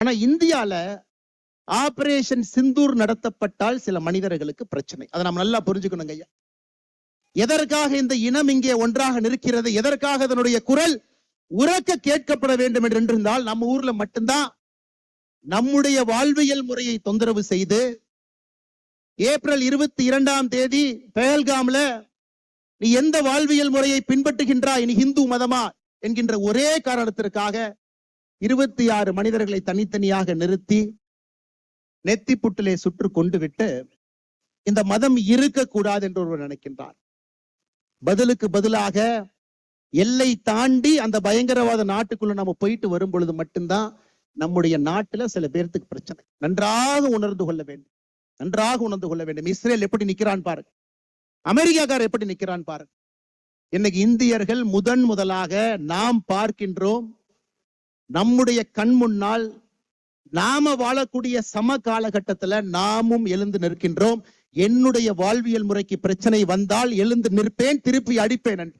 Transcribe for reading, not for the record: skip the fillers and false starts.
ஆனா இந்தியால ஆபரேஷன் சிந்தூர் நடத்தப்பட்டால் சில மனிதர்களுக்கு பிரச்சனை. அதை நம்ம நல்லா புரிஞ்சுக்கணுங்க ஐயா. எதற்காக இந்த இனம் இங்கே ஒன்றாக நிற்கிறது, எதற்காக அதனுடைய குரல் உரக்க கேட்கப்பட வேண்டும் என்று இருந்தால், நம்ம ஊர்ல மட்டும்தான் நம்முடைய வாழ்வியல் முறையை தொந்தரவு செய்து ஏப்ரல் 22ஆம் தேதி பெஹல்காம்ல நீ எந்த வாழ்வியல் முறையை பின்பற்றுகின்றாய், நீ இந்து மதமா என்கின்ற ஒரே காரணத்திற்காக 26 மனிதர்களை தனித்தனியாக நிறுத்தி நெத்தி புட்டிலே சுற்று கொண்டு விட்டு இந்த மதம் இருக்கக்கூடாது என்று ஒருவர் நினைக்கின்றார். பதிலுக்கு பதிலாக எல்லை தாண்டி அந்த பயங்கரவாத நாட்டுக்குள்ள நம்ம போயிட்டு வரும் பொழுது மட்டும்தான் நம்முடைய நாட்டுல சில பேர்த்துக்கு பிரச்சனை. நன்றாக உணர்ந்து கொள்ள வேண்டும், நன்றாக உணர்ந்து கொள்ள வேண்டும். இஸ்ரேல் எப்படி நிக்கிறான் பாருங்க, அமெரிக்காக்காரர் எப்படி நிக்கிறான் பாருங்க. இன்னைக்கு இந்தியர்கள் முதலாக நாம் பார்க்கின்றோம், நம்முடைய கண் முன்னால் நாம வாழக்கூடிய சம காலகட்டத்துல நாமும் எழுந்து நிற்கின்றோம். என்னுடைய வாழ்வியல் முறைக்கு பிரச்சனை வந்தால் எழுந்து நிற்பேன், திருப்பி அடிப்பேன் என்று.